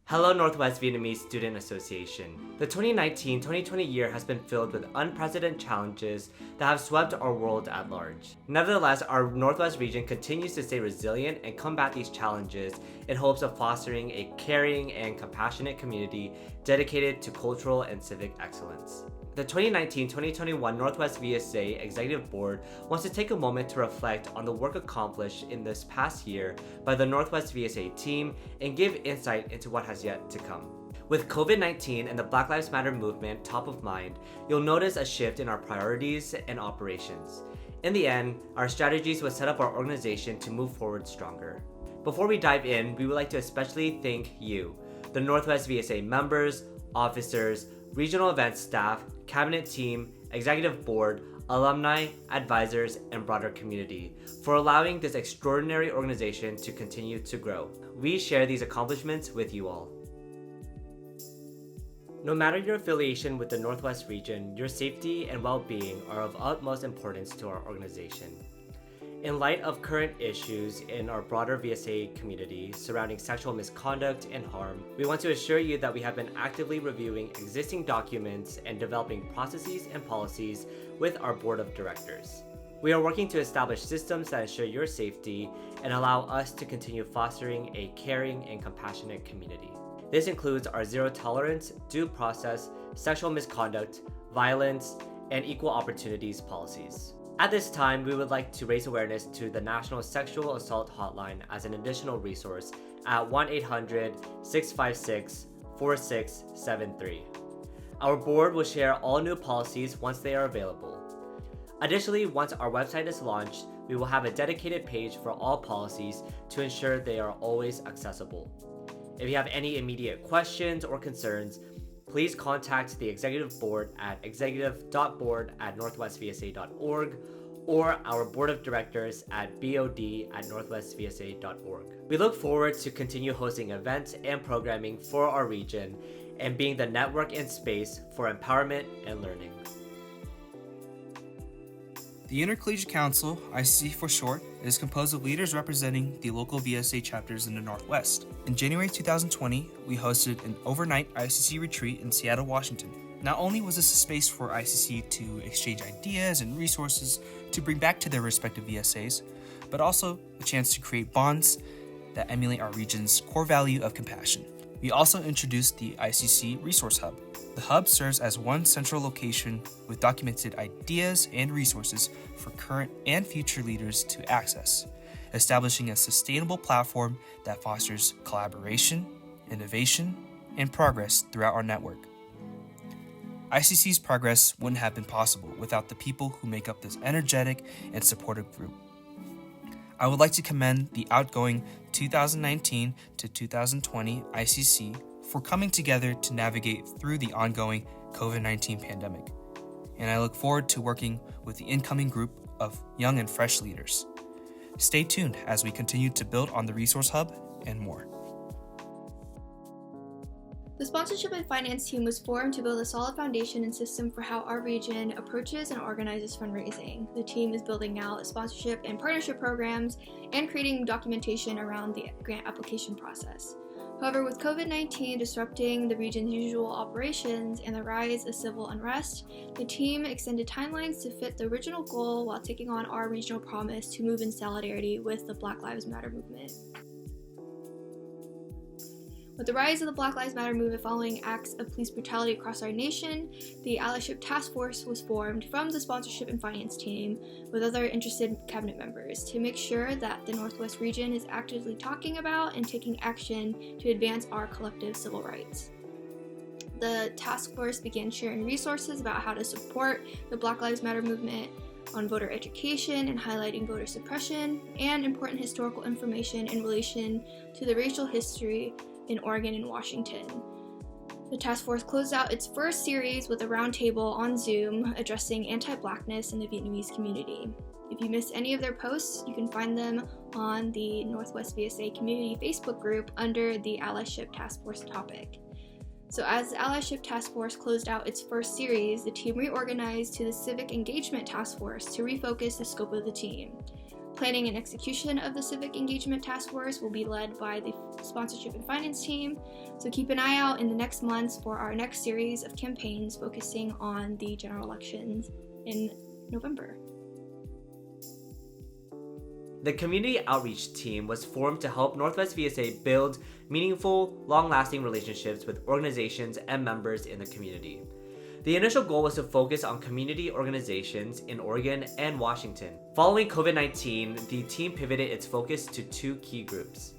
Hello, Northwest Vietnamese Student Association. The 2019-2020 year has been filled with unprecedented challenges that have swept our world at large. Nevertheless, our Northwest region continues to stay resilient and combat these challenges in hopes of fostering a caring and compassionate community dedicated to cultural and civic excellence. The 2019-2021 Northwest VSA Executive Board wants to take a moment to reflect on the work accomplished in this past year by the Northwest VSA team and give insight into what has yet to come. With COVID-19 and the Black Lives Matter movement top of mind, you'll notice a shift in our priorities and operations. In the end, our strategies will set up our organization to move forward stronger. Before we dive in, we would like to especially thank you, the Northwest VSA members, officers, regional events staff, cabinet team, executive board, alumni, advisors, and broader community for allowing this extraordinary organization to continue to grow. We share these accomplishments with you all. No matter your affiliation with the Northwest region, your safety and well-being are of utmost importance to our organization. In light of current issues in our broader VSA community surrounding sexual misconduct and harm, we want to assure you that we have been actively reviewing existing documents and developing processes and policies with our board of directors. We are working to establish systems that ensure your safety and allow us to continue fostering a caring and compassionate community. This includes our zero tolerance, due process, sexual misconduct, violence, and equal opportunities policies. At this time, we would like to raise awareness to the National Sexual Assault Hotline as an additional resource at 1-800-656-4673. Our board will share all new policies once they are available. Additionally, once our website is launched, we will have a dedicated page for all policies to ensure they are always accessible. If you have any immediate questions or concerns, please contact the Executive Board at executive.board@northwestvsa.org or our Board of Directors at bod@northwestvsa.org. We look forward to continue hosting events and programming for our region and being the network and space for empowerment and learning. The Intercollegiate Council, ICC for short, is composed of leaders representing the local VSA chapters in the Northwest. In January 2020, we hosted an overnight ICC retreat in Seattle, Washington. Not only was this a space for ICC to exchange ideas and resources to bring back to their respective VSAs, but also a chance to create bonds that emulate our region's core value of compassion. We also introduced the ICC Resource Hub. The hub serves as one central location with documented ideas and resources for current and future leaders to access, establishing a sustainable platform that fosters collaboration, innovation, and progress throughout our network. ICC's progress wouldn't have been possible without the people who make up this energetic and supportive group. I would like to commend the outgoing 2019 to 2020 ICC for coming together to navigate through the ongoing COVID-19 pandemic, and I look forward to working with the incoming group of young and fresh leaders. Stay tuned as we continue to build on the Resource Hub and more. The Sponsorship and Finance team was formed to build a solid foundation and system for how our region approaches and organizes fundraising. The team is building out sponsorship and partnership programs and creating documentation around the grant application process. However, with COVID-19 disrupting the region's usual operations and the rise of civil unrest, the team extended timelines to fit the original goal while taking on our regional promise to move in solidarity with the Black Lives Matter movement. With the rise of the Black Lives Matter movement following acts of police brutality across our nation, the Allyship task force was formed from the Sponsorship and Finance team with other interested cabinet members to make sure that the Northwest region is actively talking about and taking action to advance our collective civil rights. The task force began sharing resources about how to support the Black Lives Matter movement on voter education and highlighting voter suppression, and important historical information in relation to the racial history in Oregon and Washington. The task force closed out its first series with a roundtable on Zoom addressing anti-Blackness in the Vietnamese community. If you missed any of their posts, you can find them on the Northwest VSA Community Facebook group under the Allyship Task Force topic. So as the Allyship Task Force closed out its first series, the team reorganized to the Civic Engagement Task Force to refocus the scope of the team. Planning and execution of the Civic Engagement Task Force will be led by the sponsorship and finance team. So keep an eye out in the next months for our next series of campaigns focusing on the general elections in November. The community outreach team was formed to help Northwest VSA build meaningful, long-lasting relationships with organizations and members in the community. The initial goal was to focus on community organizations in Oregon and Washington. Following COVID-19, the team pivoted its focus to two key groups.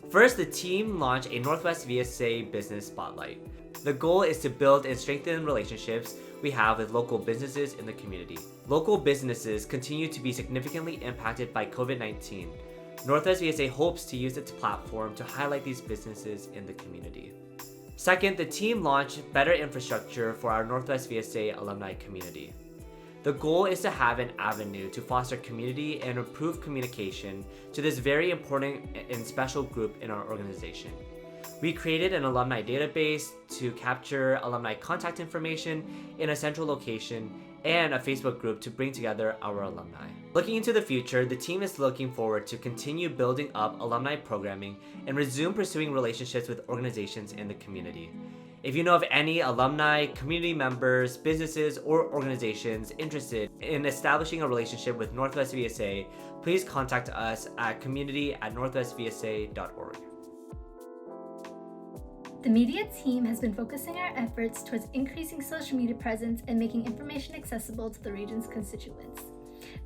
First, the team launched a Northwest VSA Business Spotlight. The goal is to build and strengthen relationships we have with local businesses in the community. Local businesses continue to be significantly impacted by COVID-19. Northwest VSA hopes to use its platform to highlight these businesses in the community. Second, the team launched better infrastructure for our Northwest VSA alumni community. The goal is to have an avenue to foster community and improve communication to this very important and special group in our organization. We created an alumni database to capture alumni contact information in a central location and a Facebook group to bring together our alumni. Looking into the future, the team is looking forward to continue building up alumni programming and resume pursuing relationships with organizations in the community. If you know of any alumni, community members, businesses, or organizations interested in establishing a relationship with Northwest VSA, please contact us at community@northwestvsa.org. The media team has been focusing our efforts towards increasing social media presence and making information accessible to the region's constituents.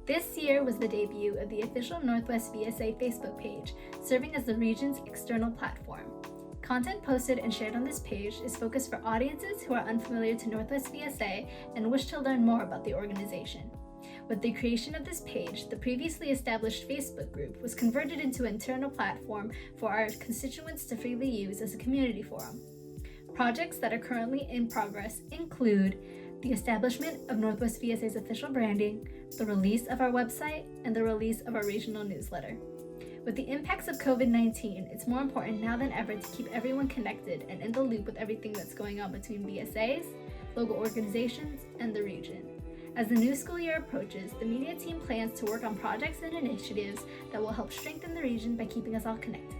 This year was the debut of the official Northwest VSA Facebook page, serving as the region's external platform. Content posted and shared on this page is focused for audiences who are unfamiliar to Northwest VSA and wish to learn more about the organization. With the creation of this page, the previously established Facebook group was converted into an internal platform for our constituents to freely use as a community forum. Projects that are currently in progress include the establishment of Northwest VSA's official branding, the release of our website, and the release of our regional newsletter. With the impacts of COVID-19, it's more important now than ever to keep everyone connected and in the loop with everything that's going on between VSAs, local organizations, and the region. As the new school year approaches, the media team plans to work on projects and initiatives that will help strengthen the region by keeping us all connected.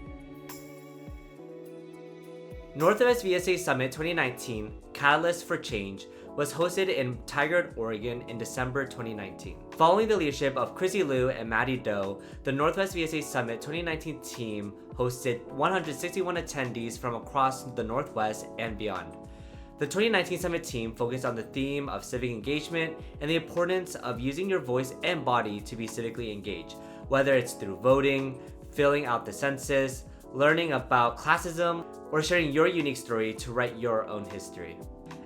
Northwest VSA Summit 2019, Catalyst for Change, was hosted in Tigard, Oregon in December 2019. Following the leadership of Chrissy Liu and Maddie Doe, the Northwest VSA Summit 2019 team hosted 161 attendees from across the Northwest and beyond. The 2019 Summit team focused on the theme of civic engagement and the importance of using your voice and body to be civically engaged, whether it's through voting, filling out the census, learning about classism, or sharing your unique story to write your own history.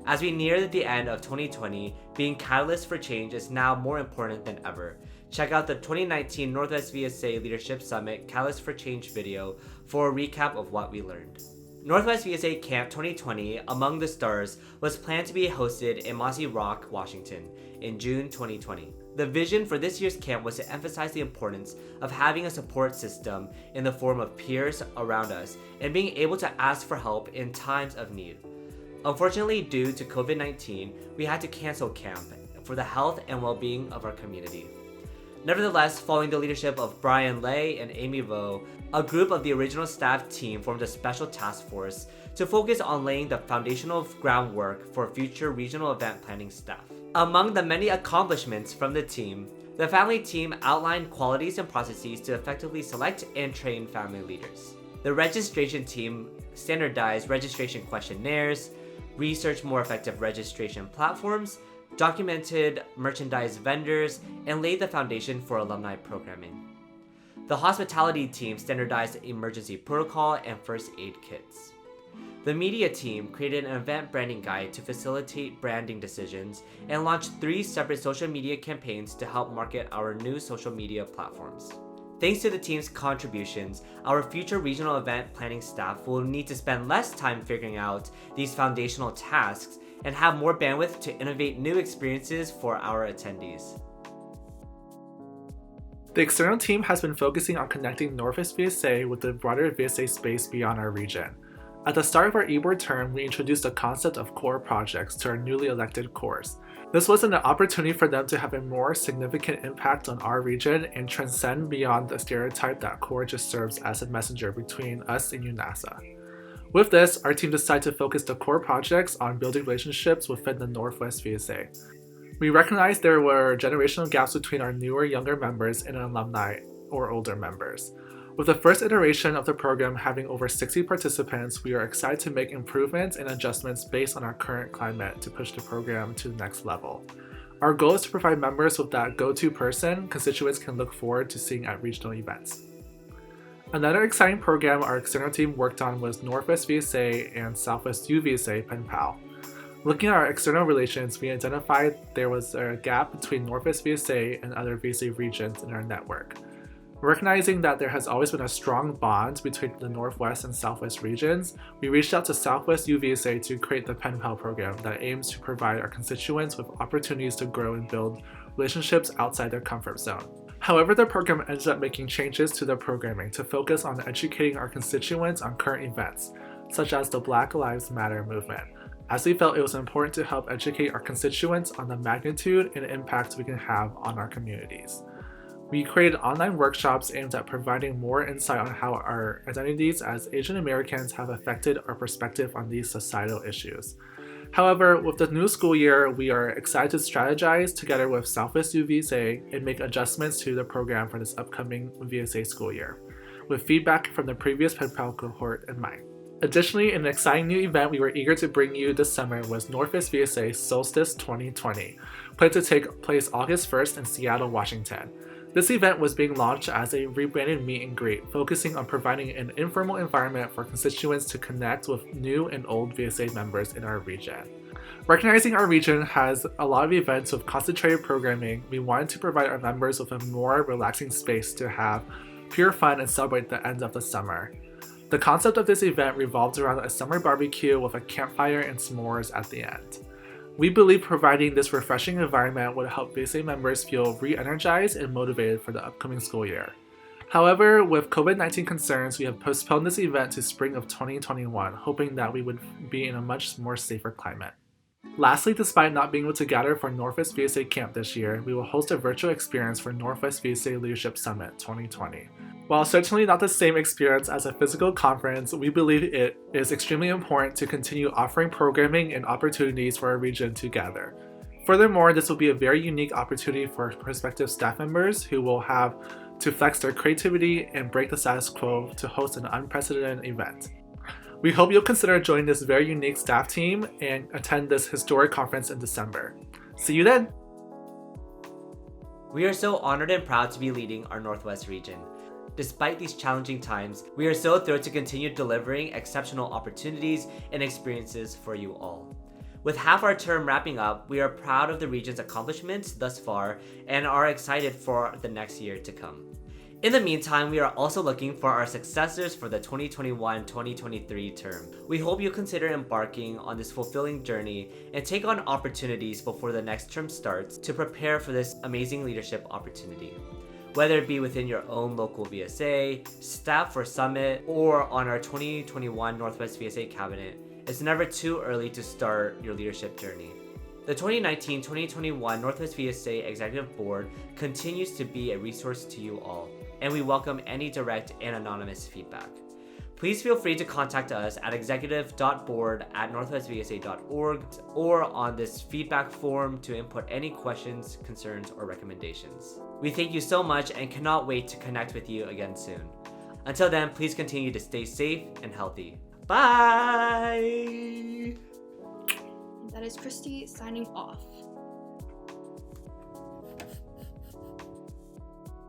As we near the end of 2020, being Catalyst for Change is now more important than ever. Check out the 2019 Northwest VSA Leadership Summit Catalyst for Change video for a recap of what we learned. Northwest VSA Camp 2020 Among the Stars was planned to be hosted in Mossy Rock, Washington in June 2020. The vision for this year's camp was to emphasize the importance of having a support system in the form of peers around us and being able to ask for help in times of need. Unfortunately, due to COVID-19, we had to cancel camp for the health and well-being of our community. Nevertheless, following the leadership of Brian Lay and Amy Vo, a group of the original staff team formed a special task force to focus on laying the foundational groundwork for future regional event planning staff. Among the many accomplishments from the team, the family team outlined qualities and processes to effectively select and train family leaders. The registration team standardized registration questionnaires, researched more effective registration platforms, documented merchandise vendors, and laid the foundation for alumni programming. The hospitality team standardized emergency protocol and first aid kits. The media team created an event branding guide to facilitate branding decisions and launched 3 separate social media campaigns to help market our new social media platforms. Thanks to the team's contributions, our future regional event planning staff will need to spend less time figuring out these foundational tasks and have more bandwidth to innovate new experiences for our attendees. The external team has been focusing on connecting Northwest VSA with the broader VSA space beyond our region. At the start of our e-board term, we introduced the concept of core projects to our newly elected cores. This was an opportunity for them to have a more significant impact on our region and transcend beyond the stereotype that CORE just serves as a messenger between us and UNASA. With this, our team decided to focus the core projects on building relationships within the Northwest VSA. We recognized there were generational gaps between our newer, younger members and alumni or older members. With the first iteration of the program having over 60 participants, we are excited to make improvements and adjustments based on our current climate to push the program to the next level. Our goal is to provide members with that go-to person constituents can look forward to seeing at regional events. Another exciting program our external team worked on was Northwest VSA and Southwest UVSA Pen Pal. Looking at our external relations, we identified there was a gap between Northwest VSA and other VSA regions in our network. Recognizing that there has always been a strong bond between the Northwest and Southwest regions, we reached out to Southwest UVSA to create the Pen Pal program that aims to provide our constituents with opportunities to grow and build relationships outside their comfort zone. However, the program ended up making changes to the programming to focus on educating our constituents on current events, such as the Black Lives Matter movement, as we felt it was important to help educate our constituents on the magnitude and impact we can have on our communities. We created online workshops aimed at providing more insight on how our identities as Asian Americans have affected our perspective on these societal issues. However, with the new school year, we are excited to strategize together with Southwest UVSA and make adjustments to the program for this upcoming VSA school year, with feedback from the previous Pen Pal cohort in mind. Additionally, an exciting new event we were eager to bring you this summer was Northwest VSA Solstice 2020, planned to take place August 1st in Seattle, Washington. This event was being launched as a rebranded meet and greet, focusing on providing an informal environment for constituents to connect with new and old VSA members in our region. Recognizing our region has a lot of events with concentrated programming, we wanted to provide our members with a more relaxing space to have pure fun and celebrate the end of the summer. The concept of this event revolves around a summer barbecue with a campfire and s'mores at the end. We believe providing this refreshing environment would help VSA members feel re-energized and motivated for the upcoming school year. However, with COVID-19 concerns, we have postponed this event to spring of 2021, hoping that we would be in a much more safer climate. Lastly, despite not being able to gather for Northwest VSA Camp this year, we will host a virtual experience for Northwest VSA Leadership Summit 2020. While certainly not the same experience as a physical conference, we believe it is extremely important to continue offering programming and opportunities for our region to gather. Furthermore, this will be a very unique opportunity for prospective staff members who will have to flex their creativity and break the status quo to host an unprecedented event. We hope you'll consider joining this very unique staff team and attend this historic conference in December. See you then! We are so honored and proud to be leading our Northwest region. Despite these challenging times, we are so thrilled to continue delivering exceptional opportunities and experiences for you all. With half our term wrapping up, we are proud of the region's accomplishments thus far and are excited for the next year to come. In the meantime, we are also looking for our successors for the 2021-2023 term. We hope you consider embarking on this fulfilling journey and take on opportunities before the next term starts to prepare for this amazing leadership opportunity. Whether it be within your own local VSA, staff for Summit, or on our 2021 Northwest VSA Cabinet, it's never too early to start your leadership journey. The 2019-2021 Northwest VSA Executive Board continues to be a resource to you all, and we welcome any direct and anonymous feedback. Please feel free to contact us at executive.board@northwestvsa.org or on this feedback form to input any questions, concerns, or recommendations. We thank you so much and cannot wait to connect with you again soon. Until then, please continue to stay safe and healthy. Bye! That is Christy signing off.